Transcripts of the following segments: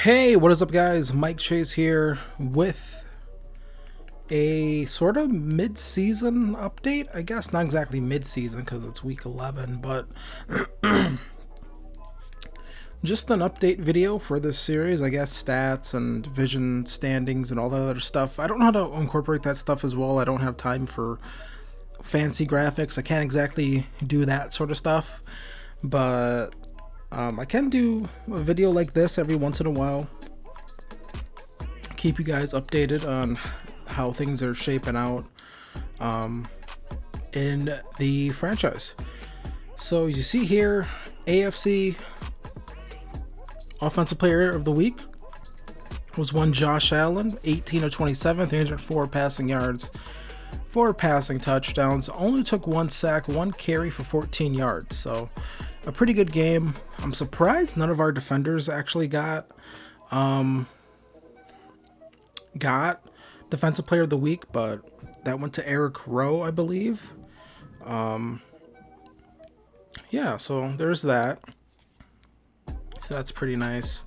Hey, what is up, guys? Mike Chase here with a sort of mid-season update. I guess not exactly mid-season because it's week 11, but just an update video for this series. I guess stats and division standings and all that other stuff. I don't know how to incorporate that stuff as well. I don't have time for fancy graphics. I can't exactly do that sort of stuff, but I can do a video like this every once in a while. Keep you guys updated on how things are shaping out in the franchise. So you see here, AFC Offensive Player of the Week was one Josh Allen, 18 of 27, 304 passing yards, 4 passing touchdowns, only took 1 sack, 1 carry for 14 yards. So a pretty good game. I'm surprised none of our defenders actually got Defensive Player of the Week, but that went to Eric Rowe, I believe. Yeah, so there's that. So that's pretty nice.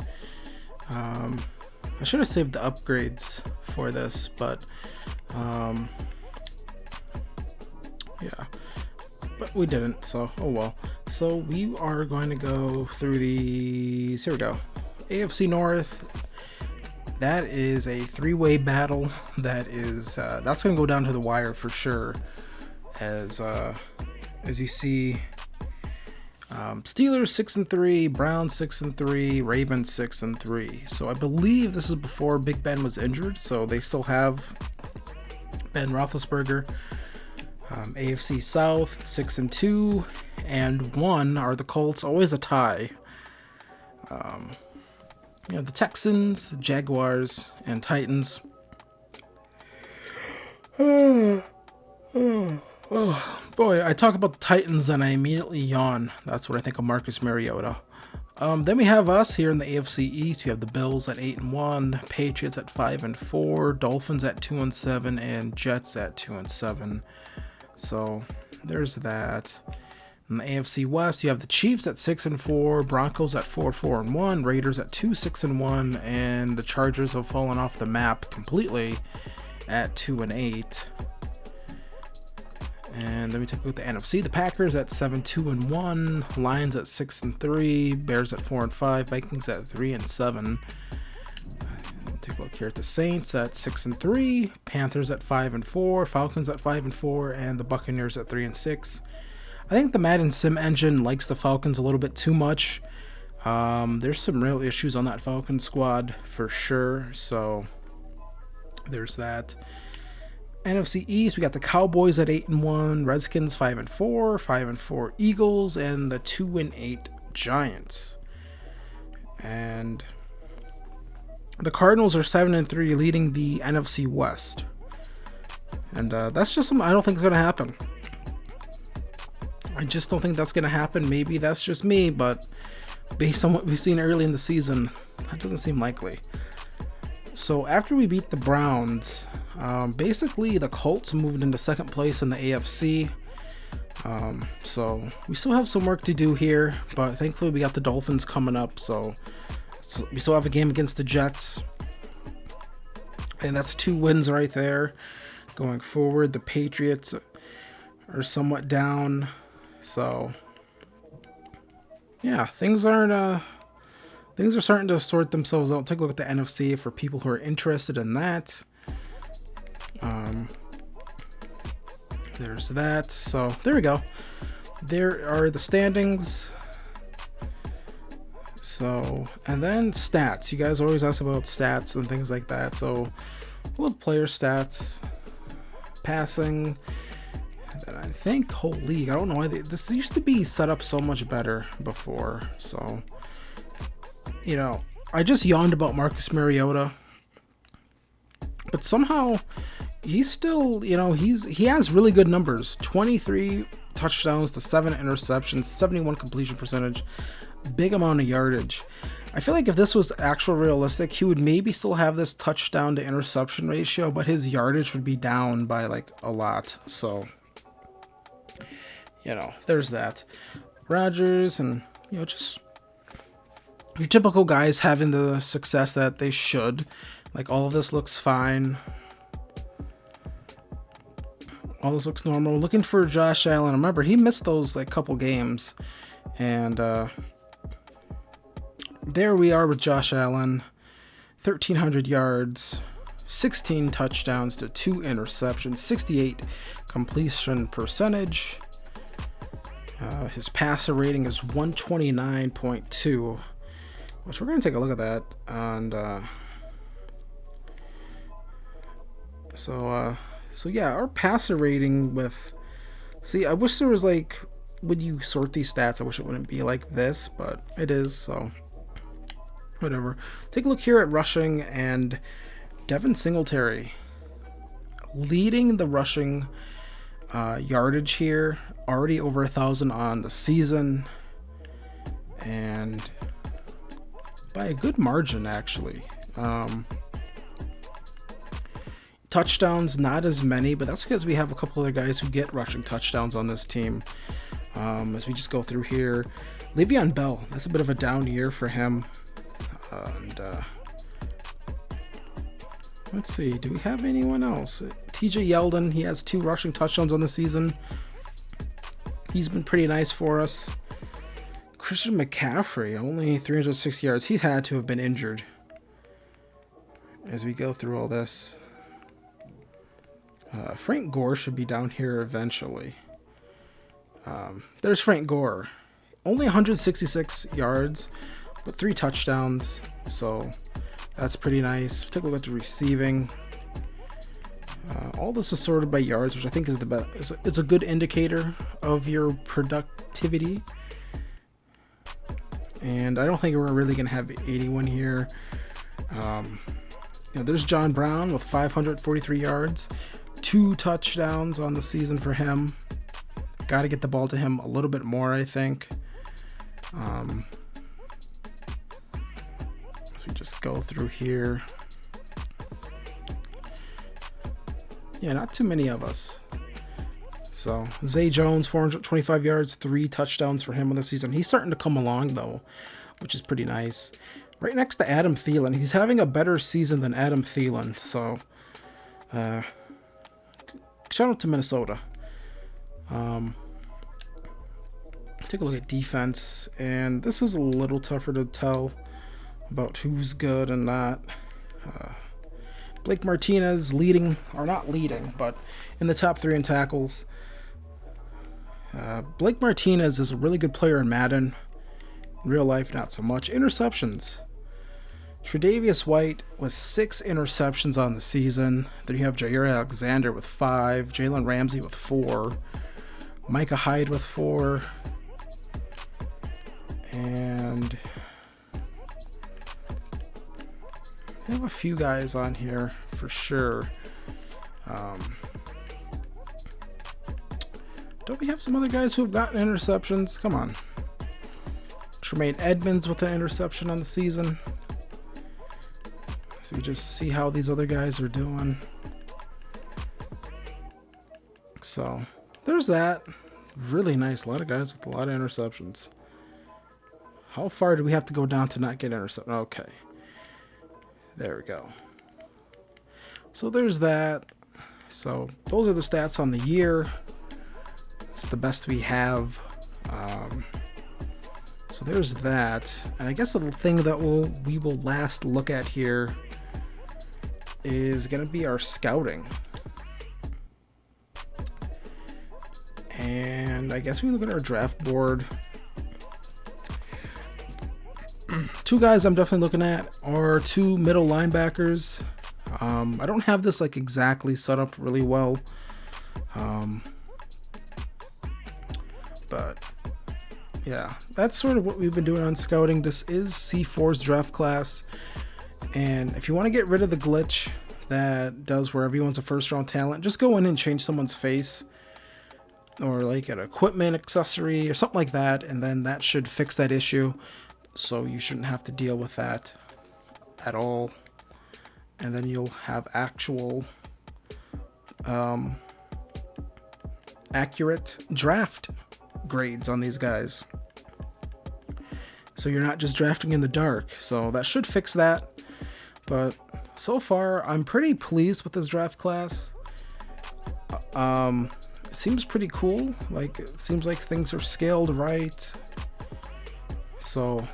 I should have saved the upgrades for this, but yeah, but we didn't, so oh well. So we are going to go through these. Here we go. AFC North. That is a 3-way battle. That is that's going to go down to the wire for sure. As you see, Steelers 6-3, Browns 6-3, Ravens 6-3. So I believe this is before Big Ben was injured. So they still have Ben Roethlisberger. AFC South 6-2, and 1 are the Colts. Always a tie. You know, the Texans, Jaguars, and Titans. Oh boy, I talk about the Titans and I immediately yawn. That's what I think of Marcus Mariota. Then we have us here in the AFC East. We have the Bills at 8-1, Patriots at 5-4, Dolphins at 2-7, and Jets at 2-7. So there's that. In the AFC West, you have the Chiefs at 6-4, Broncos at 4-4-1, Raiders at 2-6-1, and the Chargers have fallen off the map completely at 2-8. And then we take a look at the NFC. The Packers at 7-2-1, Lions at 6-3, Bears at 4-5, Vikings at 3-7. Take a look here at the Saints at 6-3, Panthers at 5-4, Falcons at 5-4, and the Buccaneers at 3-6. I think the Madden Sim engine likes the Falcons a little bit too much. There's some real issues on that Falcon squad for sure. So there's that. NFC East, we got the Cowboys at 8-1, Redskins 5-4, 5-4 Eagles, and the 2-8 Giants. And the Cardinals are 7-3, leading the NFC West. And that's just something I don't think is going to happen. I just don't think that's going to happen. Maybe that's just me, but based on what we've seen early in the season, that doesn't seem likely. So after we beat the Browns, basically the Colts moved into second place in the AFC. So we still have some work to do here, but thankfully we got the Dolphins coming up. So we still have a game against the Jets, and that's 2 wins right there. Going forward, the Patriots are somewhat down. So yeah, things are starting to sort themselves out. Take a look at the NFC for people who are interested in that. There's that. So there we go. There are the standings. So, and then stats. You guys always ask about stats and things like that. So with player stats, passing, and I think whole league. I don't know why this used to be set up so much better before. So, you know, I just yawned about Marcus Mariota, but somehow he's still, you know, he has really good numbers. 23 touchdowns to 7 interceptions, 71 completion percentage, big amount of yardage. I feel like if this was actual realistic, he would maybe still have this touchdown to interception ratio, but his yardage would be down by like a lot. So, you know, there's that. Rodgers and, you know, just your typical guys having the success that they should. Like, all of this looks fine. All this looks normal. Looking for Josh Allen. Remember, he missed those like couple games. And there we are with Josh Allen. 1,300 yards, 16 touchdowns to 2 interceptions, 68 completion percentage. His passer rating is 129.2, which we're going to take a look at that. And so yeah, our passer rating with... See, I wish there was like... When you sort these stats, I wish it wouldn't be like this, but it is, so... Whatever. Take a look here at rushing, and Devin Singletary leading the rushing yardage here, already over 1,000 on the season, and by a good margin actually. Touchdowns, not as many, but that's because we have a couple other guys who get rushing touchdowns on this team. As we just go through here, Le'Veon Bell, that's a bit of a down year for him. And let's see, do we have anyone else? TJ Yeldon, he has 2 rushing touchdowns on the season. He's been pretty nice for us. Christian McCaffrey, only 306 yards. He had to have been injured. As we go through all this, Frank Gore should be down here eventually. There's Frank Gore, only 166 yards, but 3 touchdowns, so that's pretty nice. Take a look at the receiving. All this is sorted by yards, which I think is the best. It's a good indicator of your productivity. And I don't think we're really going to have 81 here. There's John Brown with 543 yards, 2 touchdowns on the season for him. Got to get the ball to him a little bit more, I think. So we just go through here. Yeah, not too many of us. So Zay Jones, 425 yards, 3 touchdowns for him on the season. He's starting to come along though, which is pretty nice. Right next to Adam Thielen. He's having a better season than Adam Thielen. So shout out to Minnesota. Take a look at defense, and this is a little tougher to tell about who's good and not. Blake Martinez leading, or not leading, but in the top 3 in tackles. Blake Martinez is a really good player in Madden. In real life, not so much. Interceptions. Tre'Davious White with 6 interceptions on the season. Then you have Jair Alexander with 5. Jalen Ramsey with 4. Micah Hyde with 4. And I have a few guys on here for sure. Don't we have some other guys who have gotten interceptions? Come on. Tremaine Edmonds with an interception on the season. So you just see how these other guys are doing. So there's that. Really nice. A lot of guys with a lot of interceptions. How far do we have to go down to not get intercepted? Okay. There we go. So there's that. So those are the stats on the year. It's the best we have. So there's that. And I guess the thing that we will last look at here is going to be our scouting. And I guess we look at our draft board. 2 guys I'm definitely looking at are 2 middle linebackers. I don't have this like exactly set up really well. But yeah, that's sort of what we've been doing on scouting. This is C4's draft class. And if you want to get rid of the glitch that does where everyone's a first round talent, just go in and change someone's face or like an equipment accessory or something like that. And then that should fix that issue. So you shouldn't have to deal with that at all. And then you'll have actual accurate draft grades on these guys. so you're not just drafting in the dark. So that should fix that. But so far, I'm pretty pleased with this draft class. It seems pretty cool. Like, it seems like things are scaled right. So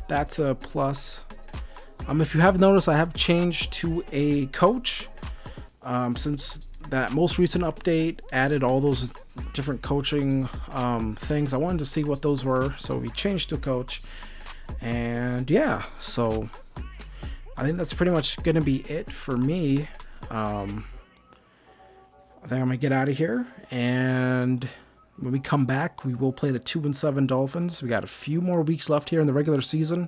that's a plus. If you have noticed, I have changed to a coach. Since that most recent update added all those different coaching things, I wanted to see what those were. So we changed to coach. And yeah, so I think that's pretty much going to be it for me. I think I'm going to get out of here. And when we come back, we will play the 2-7 Dolphins. We got a few more weeks left here in the regular season.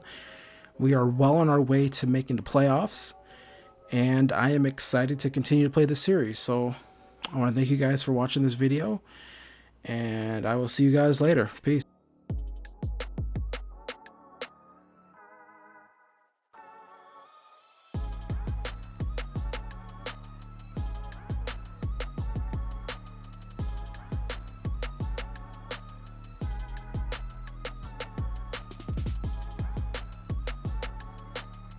We are well on our way to making the playoffs. And I am excited to continue to play this series. So I want to thank you guys for watching this video. And I will see you guys later. Peace.